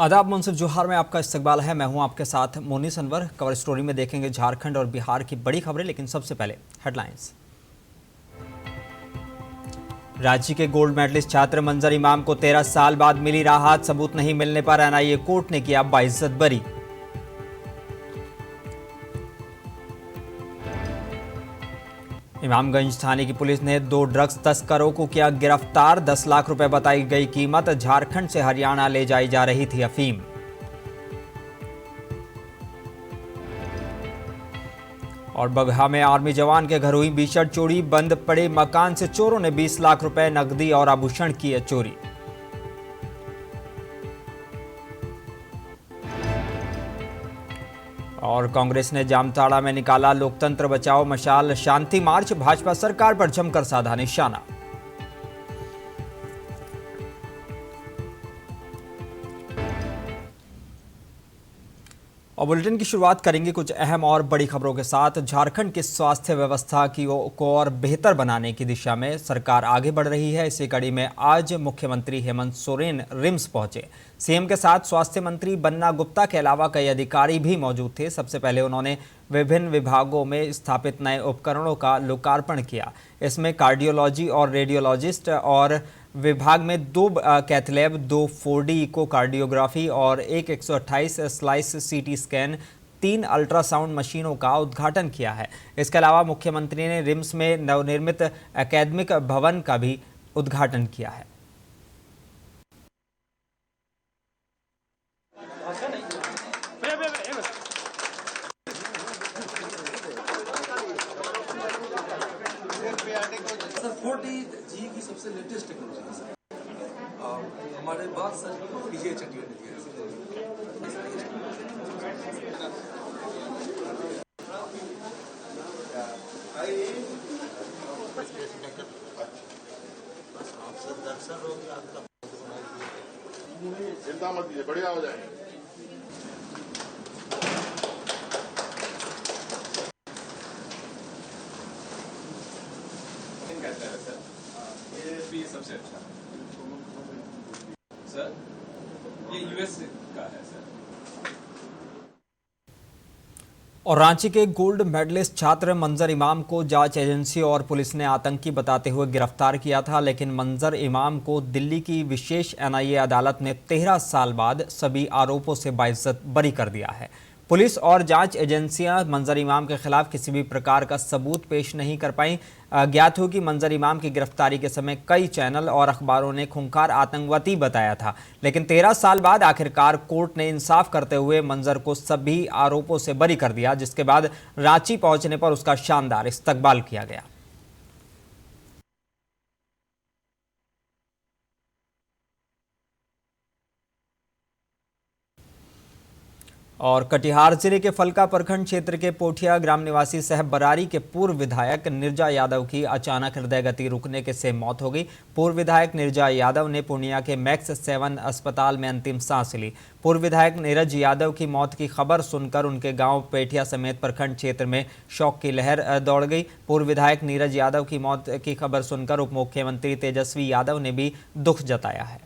आदाब, मुंसिफ जोहार में आपका इस्तकबाल है। मैं हूं आपके साथ मोनिस अनवर। कवर स्टोरी में देखेंगे झारखंड और बिहार की बड़ी खबरें, लेकिन सबसे पहले हेडलाइंस। रांची के गोल्ड मेडलिस्ट छात्र मंजर इमाम को 13 साल बाद मिली राहत। सबूत नहीं मिलने पर एनआईए कोर्ट ने किया बाइज्जत बरी। इमामगंज थाने की पुलिस ने 2 ड्रग्स तस्करों को किया गिरफ्तार। 10 लाख रुपए बताई गई कीमत। झारखंड से हरियाणा ले जाई जा रही थी अफीम। और बगहा में आर्मी जवान के घर हुई भीषण चोरी। बंद पड़े मकान से चोरों ने 20 लाख रुपए नकदी और आभूषण किए चोरी। और कांग्रेस ने जामताड़ा में निकाला लोकतंत्र बचाओ मशाल शांति मार्च। भाजपा सरकार पर जमकर साधा निशाना। और बुलेटिन की शुरुआत करेंगे कुछ अहम और बड़ी खबरों के साथ। झारखंड की स्वास्थ्य व्यवस्था को और बेहतर बनाने की दिशा में सरकार आगे बढ़ रही है। इसी कड़ी में आज मुख्यमंत्री हेमंत सोरेन रिम्स पहुंचे। सीएम के साथ स्वास्थ्य मंत्री बन्ना गुप्ता के अलावा कई अधिकारी भी मौजूद थे। सबसे पहले उन्होंने विभिन्न विभागों में स्थापित नए उपकरणों का लोकार्पण किया। इसमें कार्डियोलॉजी और रेडियोलॉजिस्ट और विभाग में 2 कैथलैब, 2 4D इको कार्डियोग्राफी और एक 128 स्लाइस सीटी स्कैन, 3 अल्ट्रासाउंड मशीनों का उद्घाटन किया है। इसके अलावा मुख्यमंत्री ने रिम्स में नवनिर्मित एकेडमिक भवन का भी उद्घाटन किया है। जी की सबसे लेटेस्ट टेक्नोलॉजी है सर। हमारे बाद सर पीजीआई चंडीगढ़ ने दिया चिंता मत कीजिए, बढ़िया हो जाएंगे। ये सबसे अच्छा सर, ये यूएस का है सर। और रांची के गोल्ड मेडलिस्ट छात्र मंजर इमाम को जांच एजेंसी और पुलिस ने आतंकी बताते हुए गिरफ्तार किया था, लेकिन मंजर इमाम को दिल्ली की विशेष एनआईए अदालत ने 13 साल बाद सभी आरोपों से बाइज्जत बरी कर दिया है। पुलिस और जांच एजेंसियां मंजर इमाम के खिलाफ किसी भी प्रकार का सबूत पेश नहीं कर पाई। ज्ञात हो कि मंजर इमाम की गिरफ्तारी के समय कई चैनल और अखबारों ने खूंखार आतंकवादी बताया था, लेकिन 13 साल बाद आखिरकार कोर्ट ने इंसाफ करते हुए मंजर को सभी आरोपों से बरी कर दिया, जिसके बाद रांची पहुंचने पर उसका शानदार इस्तकबाल किया गया। और कटिहार जिले के फलका प्रखंड क्षेत्र के पोठिया ग्राम निवासी साहब बरारी के पूर्व विधायक निर्जा यादव की अचानक हृदय गति रुकने के से मौत हो गई। पूर्व विधायक निर्जा यादव ने पूर्णिया के मैक्स 7 अस्पताल में अंतिम सांस ली। पूर्व विधायक नीरज यादव की मौत की खबर सुनकर उनके गांव पेठिया समेत प्रखंड क्षेत्र में शोक की लहर दौड़ गई। पूर्व विधायक नीरज यादव की मौत की खबर सुनकर उप मुख्यमंत्री तेजस्वी यादव ने भी दुख जताया है।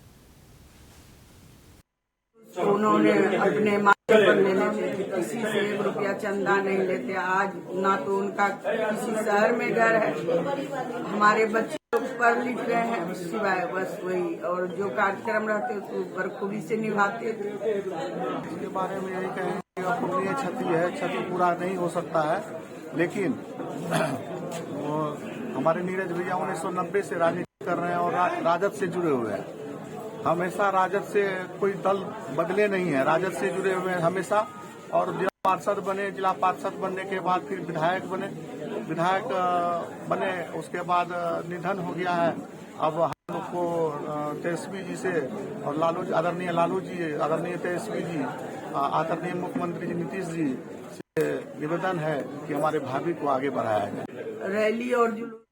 उन्होंने अपने माथे पर ले लेते थे, किसी से 1 रुपया चंदा नहीं लेते। आज ना तो उनका किसी शहर में घर है, हमारे बच्चे लोग पढ़ लिख रहे हैं, सिवाय बस वही, और जो कार्यक्रम रहते उसको बखूबी से निभाते थे। इसके बारे में यही कहें कि अपूर्णीय क्षति है, क्षति पूरा नहीं हो सकता है, लेकिन वो हमारे नीरज भैया 1990 से राजनीति कर रहे हैं और राजद से जुड़े हुए हैं। हमेशा राजद से कोई दल बदले नहीं है, राजद से जुड़े हुए हैं हमेशा। और जिला पार्षद बने, जिला पार्षद बनने के बाद फिर विधायक बने, उसके बाद निधन हो गया है। अब हम लोग को तेजस्वी जी से और आदरणीय लालू जी, आदरणीय तेजस्वी जी, आदरणीय मुख्यमंत्री जी नीतीश जी से निवेदन है कि हमारे भाभी को आगे बढ़ाया जाए। रैली और जुलूस।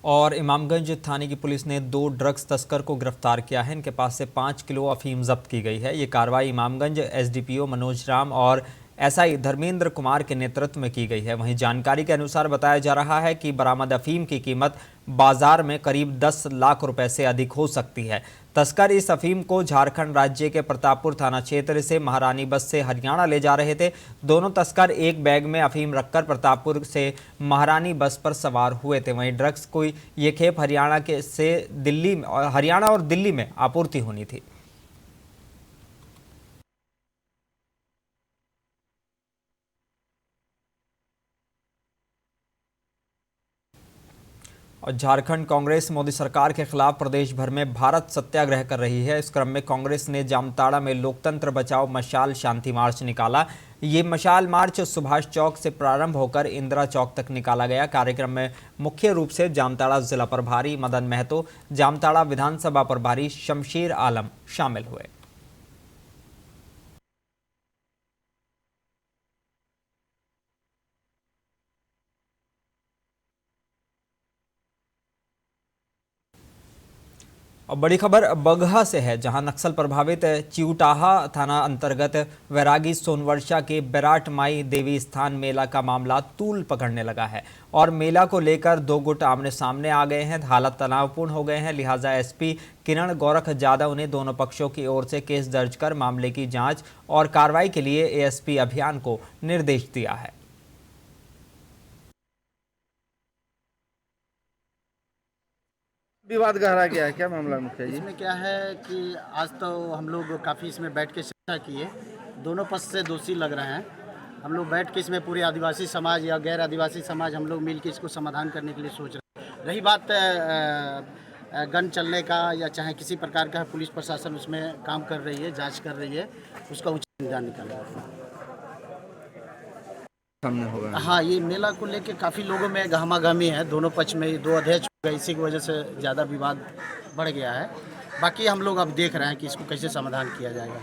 और इमामगंज थाने की पुलिस ने 2 ड्रग्स तस्कर को गिरफ्तार किया है। इनके पास से 5 किलो अफीम जब्त की गई है। ये कार्रवाई इमामगंज एसडीपीओ मनोज राम और एसआई धर्मेंद्र कुमार के नेतृत्व में की गई है। वहीं जानकारी के अनुसार बताया जा रहा है कि बरामद अफीम की कीमत बाजार में करीब 10 लाख रुपए से अधिक हो सकती है। तस्कर इस अफीम को झारखंड राज्य के प्रतापपुर थाना क्षेत्र से महारानी बस से हरियाणा ले जा रहे थे। दोनों तस्कर एक बैग में अफीम रखकर प्रतापपुर से महारानी बस पर सवार हुए थे। वहीं ड्रग्स को ये खेप हरियाणा और दिल्ली में आपूर्ति होनी थी। और झारखंड कांग्रेस मोदी सरकार के खिलाफ प्रदेश भर में भारत सत्याग्रह कर रही है। इस क्रम में कांग्रेस ने जामताड़ा में लोकतंत्र बचाओ मशाल शांति मार्च निकाला। ये मशाल मार्च सुभाष चौक से प्रारंभ होकर इंदिरा चौक तक निकाला गया। कार्यक्रम में मुख्य रूप से जामताड़ा जिला प्रभारी मदन महतो, जामताड़ा विधानसभा प्रभारी शमशेर आलम शामिल हुए। और बड़ी खबर बगहा से है, जहां नक्सल प्रभावित चिउटाहा थाना अंतर्गत वैरागी सोनवर्षा के बेराट माई देवी स्थान मेला का मामला तूल पकड़ने लगा है और मेला को लेकर दो गुट आमने सामने आ गए हैं। हालात तनावपूर्ण हो गए हैं, लिहाजा एसपी किरण गोरख जादव ने दोनों पक्षों की ओर से केस दर्ज कर मामले की जांच और कार्रवाई के लिए एएसपी अभियान को निर्देश दिया है। विवाद गहरा गया है, क्या मामला मुखिया जी? इसमें क्या है कि आज तो हम लोग काफ़ी इसमें बैठ के चर्चा किए, दोनों पक्ष से दोषी लग रहे हैं। हम लोग बैठ के इसमें पूरे आदिवासी समाज या गैर आदिवासी समाज हम लोग मिलकर इसको समाधान करने के लिए सोच रहे हैं। रही बात गन चलने का या चाहे किसी प्रकार का, पुलिस प्रशासन उसमें काम कर रही है, जाँच कर रही है, उसका उचित निदान निकाला सामने होगा। हाँ, ये मेला को लेके काफ़ी लोगों में गहमागहमी है, दोनों पक्ष में दो अध्यक्ष हो गए, इसी की वजह से ज़्यादा विवाद बढ़ गया है। बाकी हम लोग अब देख रहे हैं कि इसको कैसे समाधान किया जाएगा।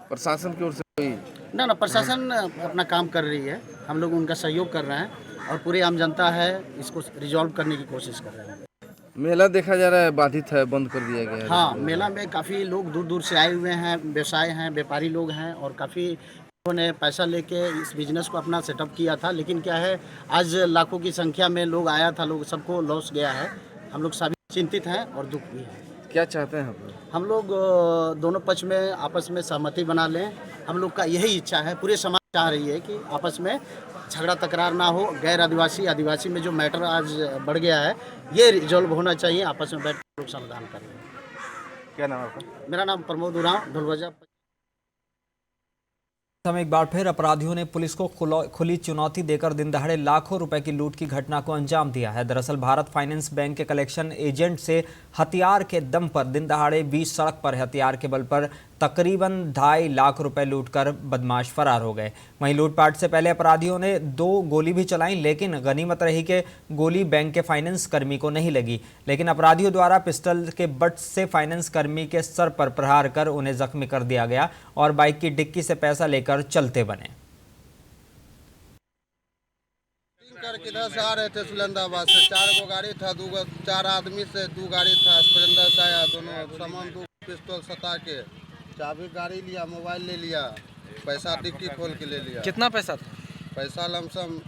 प्रशासन की ओर से कोई ना प्रशासन अपना काम कर रही है, हम लोग उनका सहयोग कर रहे हैं और पूरी आम जनता है इसको रिजॉल्व करने की कोशिश कर रहे हैं। मेला देखा जा रहा है बाधित है, बंद कर दिया गया है। हाँ, मेला में काफ़ी लोग दूर दूर से आए हुए हैं, व्यवसाय हैं, व्यापारी लोग हैं और काफ़ी ने पैसा लेके इस बिजनेस को अपना सेटअप किया था। लेकिन क्या है, आज लाखों की संख्या में लोग आया था, लोग सबको लॉस गया है। हम लोग सभी चिंतित हैं और दुख भी है। क्या चाहते हैं हम लोग दोनों पक्ष में आपस में सहमति बना लें। हम लोग का यही इच्छा है, पूरे समाज चाह रही है कि आपस में झगड़ा तकरार ना हो। गैर आदिवासी आदिवासी में जो मैटर आज बढ़ गया है, ये रिजॉल्व होना चाहिए, आपस में बैठ कर लोग समाधान करें। क्या नाम है आपका? मेरा नाम प्रमोद उरांव, ढोलवजा। एक बार फिर अपराधियों ने पुलिस को खुली चुनौती देकर दिन दहाड़े लाखों रुपए की लूट की घटना को अंजाम दिया है। दरअसल भारत फाइनेंस बैंक के कलेक्शन एजेंट से हथियार के दम पर दिन दहाड़े बीच सड़क पर हथियार के बल पर तकरीबन 2.5 लाख रुपए लूटकर बदमाश फरार हो गए। वहीं लूटपाट से पहले अपराधियों ने 2 गोली भी चलाई, लेकिन गनीमत रही कि गोली बैंक के फाइनेंस कर्मी को नहीं लगी। लेकिन अपराधियों द्वारा पिस्टल के बट से फाइनेंस कर्मी के सर पर प्रहार कर उन्हें जख्मी कर दिया गया और बाइक की डिक्की से पैसा लेकर चलते बने। किधर से आ रहे थे सुलेंद्राबाद से, 4 गाड़ी था, 4 आदमी से 2 गाड़ी था, स्प्लेंडर से आया, दोनों सामान 2 पिस्तौल सटा के, चाबी गाड़ी लिया, मोबाइल ले लिया, पैसा डिक्की खोल के ले लिया। कितना पैसा था? पैसा लमसम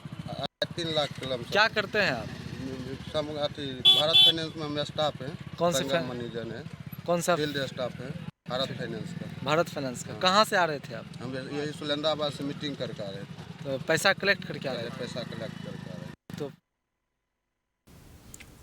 3 लाख के लमसम। क्या करते हैं आप? भारत फाइनेंस में हम स्टाफ हैं। कौन से मैनेजर है? कौन सा फील्ड स्टाफ है भारत फाइनेंस का। भारत फाइनेंस का। कहाँ से आ रहे थे आप? हम यही सुलेंद्राबाद से मीटिंग करके आ रहे थे। तो पैसा कलेक्ट करके आ रहे थे? पैसा कलेक्ट करके आ रहे थे। तो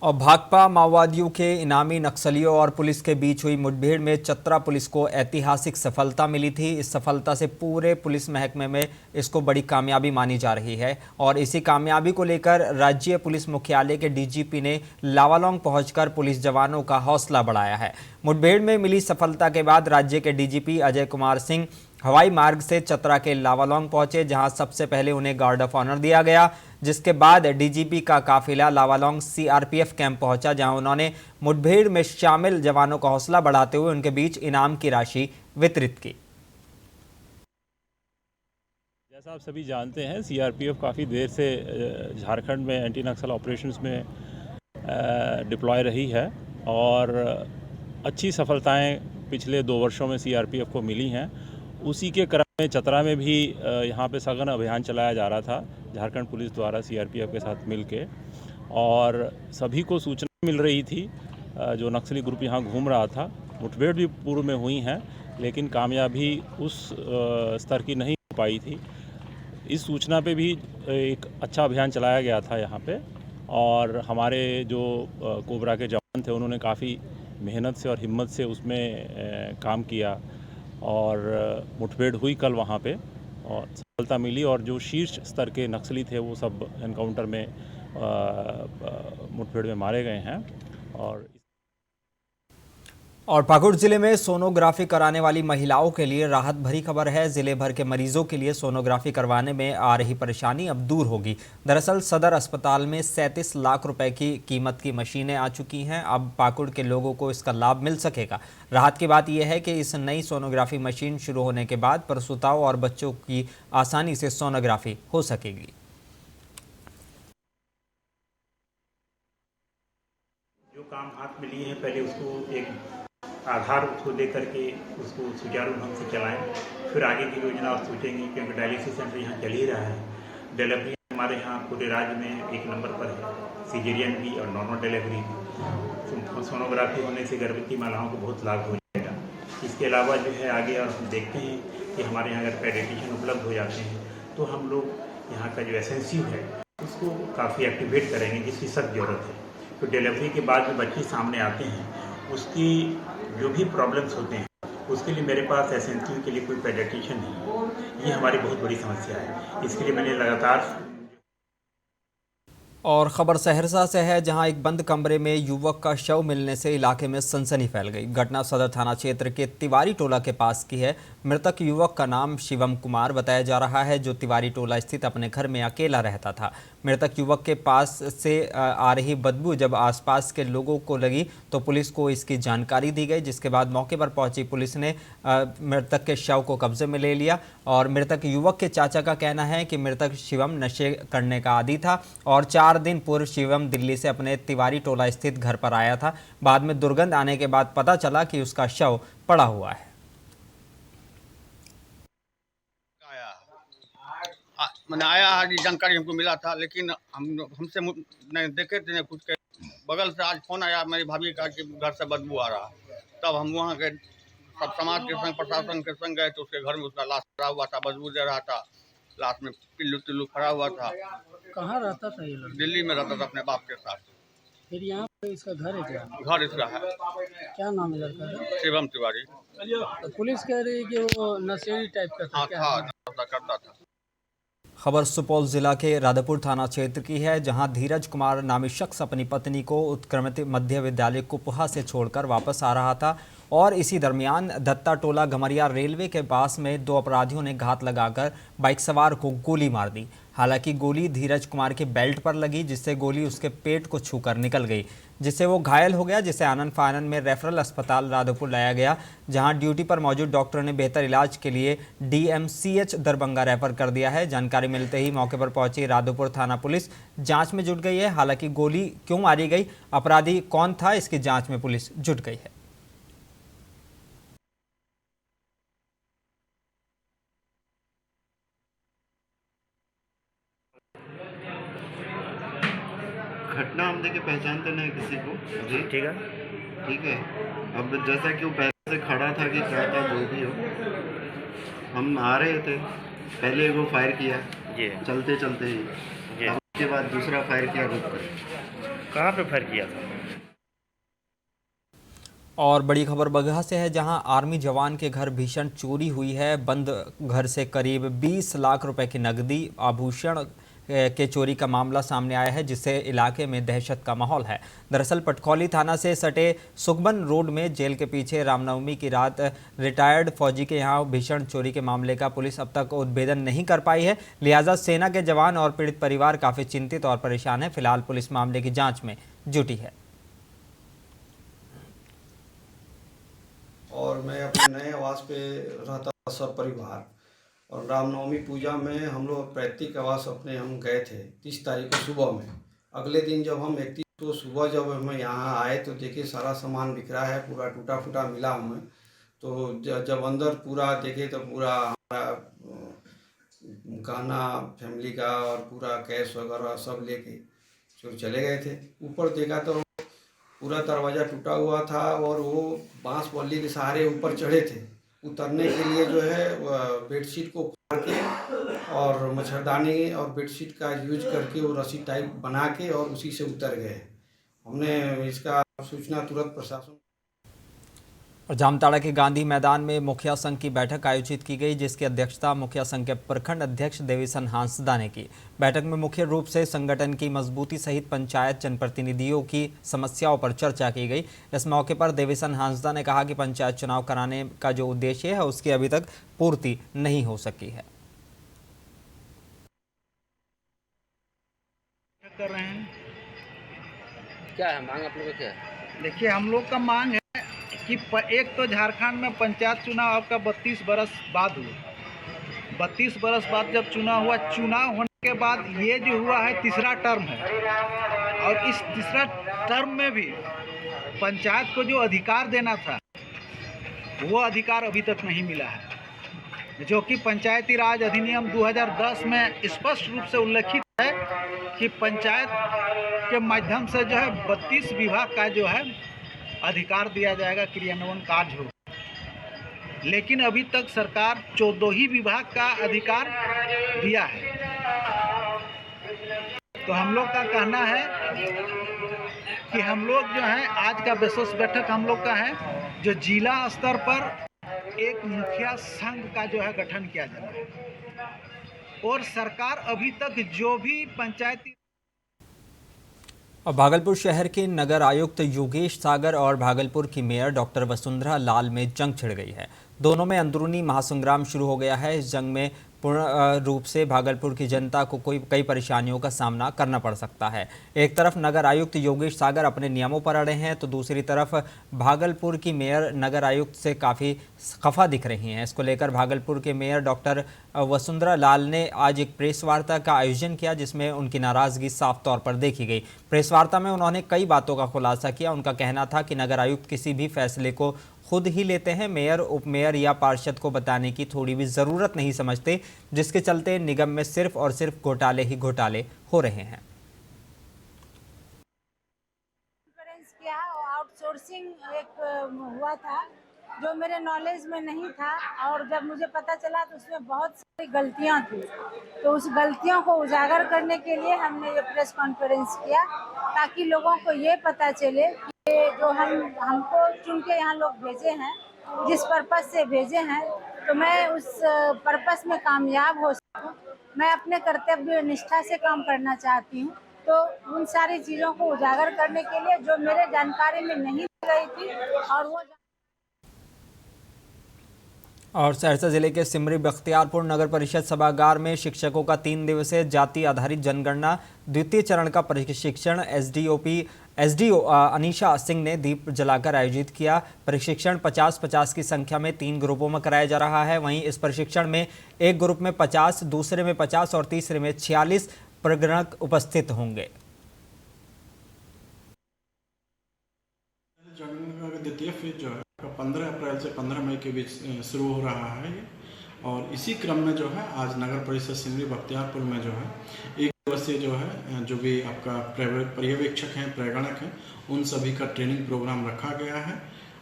और भाकपा माओवादियों के इनामी नक्सलियों और पुलिस के बीच हुई मुठभेड़ में चतरा पुलिस को ऐतिहासिक सफलता मिली थी। इस सफलता से पूरे पुलिस महकमे में इसको बड़ी कामयाबी मानी जा रही है और इसी कामयाबी को लेकर राज्य पुलिस मुख्यालय के डीजीपी ने लावालौंग पहुंचकर पुलिस जवानों का हौसला बढ़ाया है। मुठभेड़ में मिली सफलता के बाद राज्य के डीजीपी अजय कुमार सिंह हवाई मार्ग से चतरा के लावालौंग पहुंचे, जहां सबसे पहले उन्हें गार्ड ऑफ ऑनर दिया गया, जिसके बाद डीजीपी का काफिला लावालौंग सीआरपीएफ कैंप पहुंचा, जहां उन्होंने मुठभेड़ में शामिल जवानों का हौसला बढ़ाते हुए उनके बीच इनाम की राशि वितरित की। जैसा आप सभी जानते हैं, सीआरपीएफ काफ़ी देर से झारखंड में एंटी नक्सल ऑपरेशंस में डिप्लॉय रही है और अच्छी सफलताएं पिछले 2 वर्षों में सीआरपीएफ को मिली हैं। उसी के क्रम में चतरा में भी यहाँ पे सघन अभियान चलाया जा रहा था झारखंड पुलिस द्वारा सीआरपीएफ के साथ मिलके, और सभी को सूचना मिल रही थी जो नक्सली ग्रुप यहाँ घूम रहा था। मुठभेड़ भी पूर्व में हुई हैं, लेकिन कामयाबी उस स्तर की नहीं हो पाई थी। इस सूचना पे भी एक अच्छा अभियान चलाया गया था यहाँ पे, और हमारे जो कोबरा के जवान थे उन्होंने काफ़ी मेहनत से और हिम्मत से उसमें काम किया, और मुठभेड़ हुई कल वहाँ पे और सफलता मिली, और जो शीर्ष स्तर के नक्सली थे वो सब एनकाउंटर में मुठभेड़ में मारे गए हैं। और पाकुड़ जिले में सोनोग्राफी कराने वाली महिलाओं के लिए राहत भरी खबर है। जिले भर के मरीजों के लिए सोनोग्राफी करवाने में आ रही परेशानी अब दूर होगी। दरअसल सदर अस्पताल में 37 लाख रुपए की कीमत की मशीनें आ चुकी हैं। अब पाकुड़ के लोगों को इसका लाभ मिल सकेगा। राहत की बात यह है कि इस नई सोनोग्राफी मशीन शुरू होने के बाद प्रसूताओं और बच्चों की आसानी से सोनोग्राफी हो सकेगी। जो काम हाथ में लिए हैं पहले उसको एक आधार उसको दे करके उसको सुचारू ढंग से चलाएं, फिर आगे की योजना आप सोचेंगे, क्योंकि डायलिसिस सेंटर यहाँ चल ही रहा है। डिलीवरी हमारे यहाँ पूरे राज्य में 1 नंबर पर है, सीजेरियन भी और नॉर्मल डिलीवरी भी। सोनोग्राफी होने से गर्भवती महिलाओं को बहुत लाभ हो जाएगा। इसके अलावा जो है आगे और हम देखते हैं कि हमारे यहाँ अगर पेडियाट्रिशियन उपलब्ध हो जाते हैं तो हम लोग यहाँ का जो एसएनसीयू है उसको काफ़ी एक्टिवेट करेंगे, जिसकी सख्त ज़रूरत है। तो डिलीवरी के बाद जो बच्चे सामने आते हैं उसकी जो भी प्रॉब्लम्स होते हैं उसके लिए मेरे पास एसएनसीयू के लिए कोई पेडियाट्रिशियन नहीं है। ये हमारी बहुत बड़ी समस्या है। इसके लिए मैंने लगातार। और खबर सहरसा से है, जहां एक बंद कमरे में युवक का शव मिलने से इलाके में सनसनी फैल गई। घटना सदर थाना क्षेत्र के तिवारी टोला के पास की है। मृतक युवक का नाम शिवम कुमार बताया जा रहा है, जो तिवारी टोला स्थित अपने घर में अकेला रहता था। मृतक युवक के पास से आ रही बदबू जब आसपास के लोगों को लगी तो पुलिस को इसकी जानकारी दी गई, जिसके बाद मौके पर पहुंची पुलिस ने मृतक के शव को कब्जे में ले लिया। और मृतक युवक के चाचा का कहना है कि मृतक शिवम नशे करने का आदी था और 4 दिन पूर्व शिवम दिल्ली से अपने तिवारी टोला स्थित घर पर आया था। बाद में दुर्गंध आने के बाद पता चला कि उसका शव पड़ा हुआ है। मैंने आया जानकारी हमको मिला था, लेकिन हमसे नहीं देखे थे कुछ के। बगल से आज फोन आया मेरी भाभी का कि घर से बदबू आ रहा। तब हम वहाँ के सब समाज के संग प्रशासन के संग गए तो उसके घर में उसका लाश खड़ा हुआ था, बदबू दे रहा था। लाश में पिल्लू तिल्लू खड़ा हुआ था। कहाँ रहता था ये लड़का? दिल्ली में रहता था अपने बाप के साथ। फिर यहाँ पे इसका घर है क्या? घर इसका है। क्या नाम है लड़का का? शिवम तिवारी। तो पुलिस कह रही है कि वो नशेड़ी टाइप का था। हाँ, करता था। खबर सुपौल जिला के राधापुर थाना क्षेत्र की है, जहां धीरज कुमार नामी शख्स अपनी पत्नी को उत्क्रमित मध्य विद्यालय कुपहा से छोड़कर वापस आ रहा था और इसी दरमियान दत्ता टोला गमरिया रेलवे के पास में 2 अपराधियों ने घात लगाकर बाइक सवार को गोली मार दी। हालांकि गोली धीरज कुमार के बेल्ट पर लगी, जिससे गोली उसके पेट को छूकर निकल गई, जिससे वो घायल हो गया, जिसे आनन फानन में रेफरल अस्पताल राधापुर लाया गया, जहां ड्यूटी पर मौजूद डॉक्टर ने बेहतर इलाज के लिए DMCH दरभंगा रेफर कर दिया है। जानकारी मिलते ही मौके पर पहुंची राधापुर थाना पुलिस जांच में जुट गई है। हालांकि गोली क्यों मारी गई, अपराधी कौन था, इसकी जांच में पुलिस जुट गई है। घटना हम देखिए पहचानते नहीं किसी को जी। ठीक है। अब जैसा कि वो पहले से खड़ा था कि क्या था जो भी हो, हम आ रहे थे, पहले वो फायर किया जी, चलते चलते ही, उसके बाद दूसरा फायर किया रुक कर। कहाँ पे फायर किया था? और बड़ी खबर बगहा से है, जहां आर्मी जवान के घर भीषण चोरी हुई है। बंद घर से करीब 20 लाख रुपए की नकदी आभूषण के चोरी का मामला सामने आया है, जिससे इलाके में दहशत का माहौल है। दरअसल पटखौली थाना से सटे सुखबन रोड में जेल के पीछे रामनवमी की रात रिटायर्ड फौजी के यहां भीषण चोरी के मामले का पुलिस अब तक उद्भेदन नहीं कर पाई है। लिहाजा सेना के जवान और पीड़ित परिवार काफी चिंतित और परेशान है। फिलहाल पुलिस मामले की जाँच में जुटी है। और मैं अपने नए आवास पे रहता था सब परिवार, और रामनवमी पूजा में हम लोग पैतृक आवास अपने हम गए थे 30 तारीख को सुबह में। अगले दिन जब हम 31 तो सुबह जब हम यहाँ आए तो देखिए सारा सामान बिखरा है, पूरा टूटा फूटा मिला हमें। तो जब अंदर पूरा देखे तो पूरा हमारा गहना फैमिली का और पूरा कैश वगैरह सब लेके चोर चले गए थे। ऊपर देखा तो पूरा दरवाज़ा टूटा हुआ था और वो बांस बल्ली के सहारे ऊपर चढ़े थे। उतरने के लिए जो है बेडशीट को फाड़ के और मच्छरदानी और बेडशीट का यूज करके वो रस्सी टाइप बना के और उसी से उतर गए। हमने इसका सूचना तुरंत प्रशासन और जामताड़ा के गांधी मैदान में मुखिया संघ की बैठक आयोजित की गई, जिसकी अध्यक्षता मुखिया संघ के प्रखंड अध्यक्ष देवीसन हांसदा ने की। बैठक में मुख्य रूप से संगठन की मजबूती सहित पंचायत जनप्रतिनिधियों की समस्याओं पर चर्चा की गई। इस मौके पर देवीसन हांसदा ने कहा कि पंचायत चुनाव कराने का जो उद्देश्य है उसकी अभी तक पूर्ति नहीं हो सकी है। कर रहे हैं क्या है मांग आप लोगों का? क्या है? देखिए, हम लोग का मांग है कि एक तो झारखंड में पंचायत चुनाव आपका 32 बरस बाद हुआ। 32 बरस बाद जब चुनाव हुआ, चुनाव होने के बाद ये जो हुआ है तीसरा टर्म है, और इस तीसरा टर्म में भी पंचायत को जो अधिकार देना था वो अधिकार अभी तक नहीं मिला है, जो कि पंचायती राज अधिनियम 2010 में स्पष्ट रूप से उल्लेखित है कि पंचायत के माध्यम से जो है 32 विभाग का जो है अधिकार दिया जाएगा, क्रियान्वयन कार्य हो। लेकिन अभी तक सरकार 14 ही विभाग का अधिकार दिया है। तो हम लोग का कहना है कि हम लोग जो है आज का विशेष बैठक हम लोग का है जो जिला स्तर पर एक मुखिया संघ का जो है गठन किया जाए, और सरकार अभी तक जो भी पंचायती और भागलपुर शहर के नगर आयुक्त योगेश सागर और भागलपुर की मेयर डॉक्टर वसुंधरा लाल में जंग छिड़ गई है। दोनों में अंदरूनी महासंग्राम शुरू हो गया है। इस जंग में पूर्ण रूप से भागलपुर की जनता को कई परेशानियों का सामना करना पड़ सकता है। एक तरफ नगर आयुक्त योगेश सागर अपने नियमों पर अड़े हैं, तो दूसरी तरफ भागलपुर की मेयर नगर आयुक्त से काफ़ी खफा दिख रही हैं। इसको लेकर भागलपुर के मेयर डॉक्टर वसुंधरा लाल ने आज एक प्रेस वार्ता का आयोजन किया, जिसमें उनकी नाराज़गी साफ तौर पर देखी गई। प्रेस वार्ता में उन्होंने कई बातों का खुलासा किया। उनका कहना था कि नगर आयुक्त किसी भी फैसले को खुद ही लेते हैं, मेयर, उपमेयर या पार्षद को बताने की थोड़ी भी ज़रूरत नहीं समझते, जिसके चलते निगम में सिर्फ और सिर्फ घोटाले ही घोटाले हो रहे हैं। किया आउटसोर्सिंग एक हुआ था जो मेरे नॉलेज में नहीं था, और जब मुझे पता चला तो उसमें बहुत सारी गलतियां थी। तो उस गलतियों को उजागर करने के लिए हमने ये प्रेस कॉन्फ्रेंस किया, ताकि लोगों को ये पता चले कि जो हमको चुन के यहाँ लोग भेजे हैं, जिस पर्पस से भेजे हैं, तो मैं उस पर्पस में कामयाब हो सकूं। मैं अपने कर्तव्य निष्ठा से काम करना चाहती हूं। तो उन सारी चीज़ों को उजागर करने के लिए जो मेरे जानकारी में नहीं दी गई थी, और सहरसा जिले के सिमरी बख्तियारपुर नगर परिषद सभागार में शिक्षकों का 3 दिवसीय जाति आधारित जनगणना द्वितीय चरण का प्रशिक्षण एसडीओ अनीशा सिंह ने दीप जलाकर आयोजित किया। प्रशिक्षण 50-50 की संख्या में 3 ग्रुपों में कराया जा रहा है। वहीं इस प्रशिक्षण में एक ग्रुप में 50, दूसरे में 50 और तीसरे में 46 प्रगणक उपस्थित होंगे। द्वितीय फेज जो है 15 अप्रैल से 15 मई के बीच शुरू हो रहा है, और इसी क्रम में जो है आज नगर परिषद सिमरी बख्तियारपुर में जो है एक दिवसीय जो है जो भी आपका पर्यवेक्षक हैं, प्रगणक हैं, उन सभी का ट्रेनिंग प्रोग्राम रखा गया है।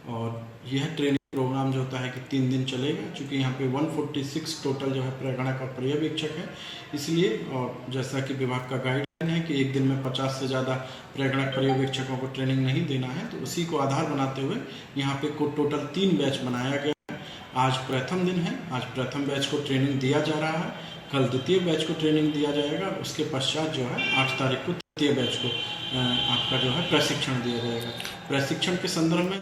और यह ट्रेनिंग प्रोग्राम जो होता है कि 3 दिन चलेगा, क्योंकि यहाँ पे 146 टोटल जो है प्रगणक और पर्यवेक्षक है, इसलिए। और जैसा कि विभाग का गाइडलाइन है कि एक दिन में 50 से ज़्यादा प्रगणक पर्यवेक्षकों को ट्रेनिंग नहीं देना है, तो उसी को आधार बनाते हुए यहाँ पे टोटल 3 बैच बनाया गया है। आज प्रथम दिन है, आज प्रथम बैच को ट्रेनिंग दिया जा रहा है, कल द्वितीय बैच को ट्रेनिंग दिया जाएगा, उसके पश्चात जो है 8 तारीख को तृतीय बैच को आपका जो है प्रशिक्षण दिया जाएगा। प्रशिक्षण के संदर्भ में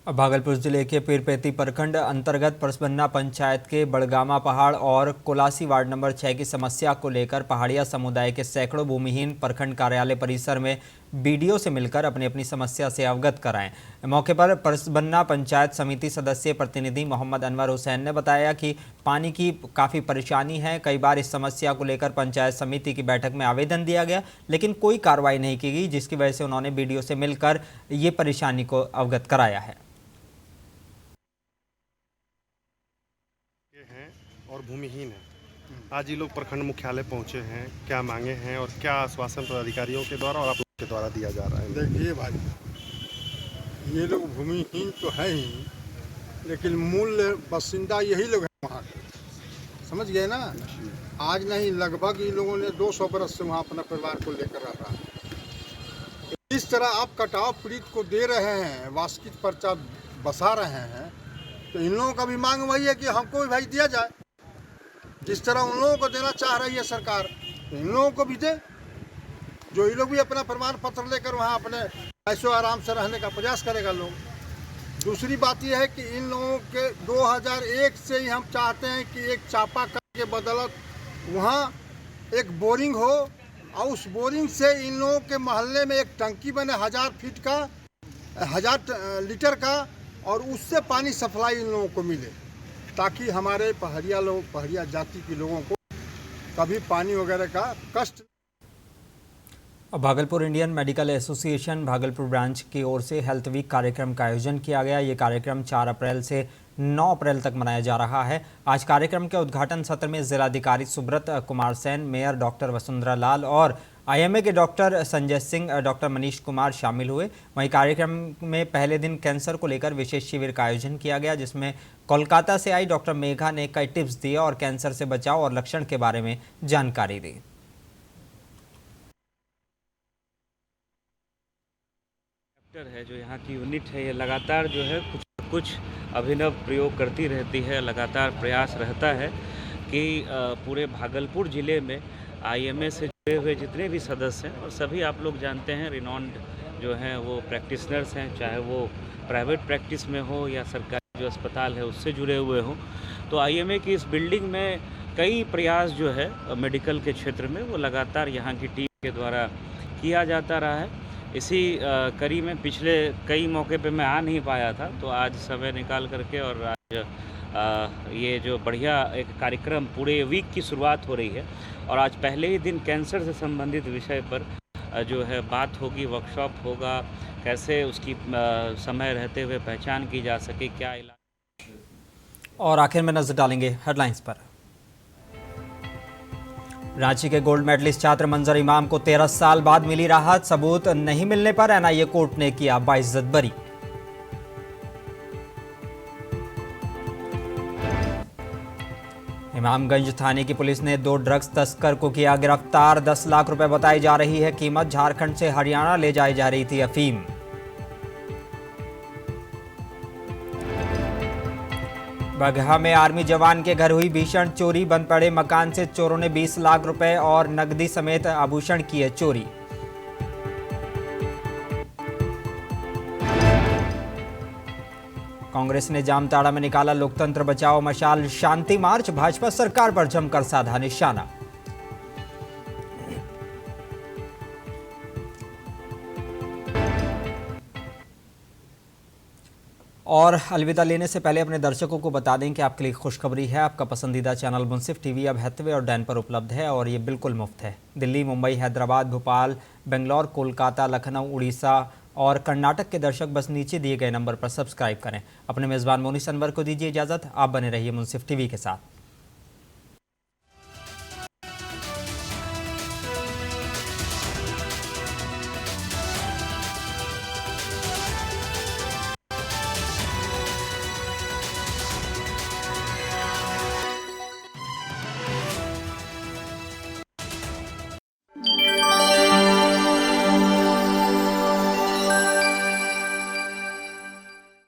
भागलपुर जिले के पीरपेती प्रखंड अंतर्गत परसबन्ना पंचायत के बड़गामा पहाड़ और कोलासी वार्ड नंबर 6 की समस्या को लेकर पहाड़िया समुदाय के सैकड़ों भूमिहीन प्रखंड कार्यालय परिसर में बीडीओ से मिलकर अपनी अपनी समस्या से अवगत कराएं। मौके पर परसबन्ना पंचायत समिति सदस्य प्रतिनिधि मोहम्मद अनवर हुसैन ने बताया कि पानी की काफ़ी परेशानी है। कई बार इस समस्या को लेकर पंचायत समिति की बैठक में आवेदन दिया गया, लेकिन कोई कार्रवाई नहीं की गई, जिसकी वजह से उन्होंने बीडीओ से मिलकर ये परेशानी को अवगत कराया है। और भूमिहीन है। आज ये लोग प्रखंड मुख्यालय पहुंचे हैं, क्या मांगे हैं और क्या आश्वासन पदाधिकारियों के द्वारा और आप के द्वारा दिया जा रहा है? देखिए भाई, ये लोग भूमिहीन तो है ही, लेकिन मूल बासिंदा यही लोग हैं वहाँ के, समझ गए ना। आज नहीं, लगभग इन लोगों ने 200 बरस से वहाँ अपना परिवार को लेकर रह रहा है। इस तरह आप कटाव पीड़ित को दे रहे हैं, वास्तविक पर्चा बसा रहे हैं, तो इन लोगों का भी मांग वही है कि हमको भी भाई दिया जाए। जिस तरह उन लोगों को देना चाह रही है सरकार, तो इन लोगों को भी दे, जो ये लोग भी अपना प्रमाण पत्र लेकर वहाँ अपने ऐशो आराम से रहने का प्रयास करेगा लोग। दूसरी बात यह है कि इन लोगों के 2001 से ही हम चाहते हैं कि एक चापाकल के बदौलत वहाँ एक बोरिंग हो, और उस बोरिंग से इन लोगों के मोहल्ले में एक टंकी बने 1000 फीट का, 1000 लीटर का, और उससे पानी सप्लाई इन लोगों को मिले, ताकि हमारे पहाड़िया जाति के लोगों को कभी पानी वगैरह का कष्ट। Bhagalpur Indian medical association Bhagalpur branch की ओर से हेल्थ वीक कार्यक्रम का आयोजन किया गया। ये कार्यक्रम 4 अप्रैल से 9 अप्रैल तक मनाया जा रहा है। आज कार्यक्रम के उद्घाटन सत्र में जिलाधिकारी सुब्रत कुमार सेन, मेयर डॉक्टर वसुंधरा लाल और IMA के डॉक्टर संजय सिंह, डॉक्टर मनीष कुमार शामिल हुए। वहीं कार्यक्रम में पहले दिन कैंसर को लेकर विशेष शिविर का आयोजन किया गया, जिसमें कोलकाता से आई डॉक्टर मेघा ने कई टिप्स दिए और कैंसर से बचाव और लक्षण के बारे में जानकारी दी। है जो यहाँ की यूनिट है, ये लगातार जो है कुछ अभिनव प्रयोग करती रहती है। लगातार प्रयास रहता है कि पूरे भागलपुर ज़िले में IMA से जुड़े हुए जितने भी सदस्य हैं, और सभी आप लोग जानते हैं रिनॉन्ड जो हैं वो प्रैक्टिशनर्स हैं, चाहे वो प्राइवेट प्रैक्टिस में हो या सरकारी जो अस्पताल है उससे जुड़े हुए हों। तो IMA की इस बिल्डिंग में कई प्रयास जो है मेडिकल के क्षेत्र में वो लगातार यहाँ की टीम के द्वारा किया जाता रहा है। इसी कड़ी में पिछले कई मौके पे मैं आ नहीं पाया था, तो आज समय निकाल करके और आज ये जो बढ़िया एक कार्यक्रम पूरे वीक की शुरुआत हो रही है, और आज पहले ही दिन कैंसर से संबंधित विषय पर जो है बात होगी, वर्कशॉप होगा, कैसे उसकी समय रहते हुए पहचान की जा सके, क्या इलाज। और आखिर में नजर डालेंगे हेडलाइंस पर। रांची के गोल्ड मेडलिस्ट छात्र मंजर इमाम को 13 साल बाद मिली राहत, सबूत नहीं मिलने पर NIA कोर्ट ने किया बाइज्जत बरी। इमामगंज थाने की पुलिस ने 2 ड्रग्स तस्कर को किया गिरफ्तार, 10 लाख रुपए बताई जा रही है कीमत। झारखंड से हरियाणा ले जाई जा रही थी अफीम। बगहा में आर्मी जवान के घर हुई भीषण चोरी, बंद पड़े मकान से चोरों ने 20 लाख रुपए और नकदी समेत आभूषण किए चोरी। कांग्रेस ने जामताड़ा में निकाला लोकतंत्र बचाओ मशाल शांति मार्च, भाजपा सरकार पर जमकर साधा निशाना। और अलविदा लेने से पहले अपने दर्शकों को बता दें कि आपके लिए खुशखबरी है। आपका पसंदीदा चैनल मुंसिफ टीवी अब हैथवे और डैन पर उपलब्ध है, और ये बिल्कुल मुफ्त है। दिल्ली, मुंबई, हैदराबाद, भोपाल, बेंगलोर, कोलकाता, लखनऊ, उड़ीसा और कर्नाटक के दर्शक बस नीचे दिए गए नंबर पर सब्सक्राइब करें। अपने मेज़बान मोनिस अनवर को दीजिए इजाज़त। आप बने रहिए मुंसिफ टीवी के साथ।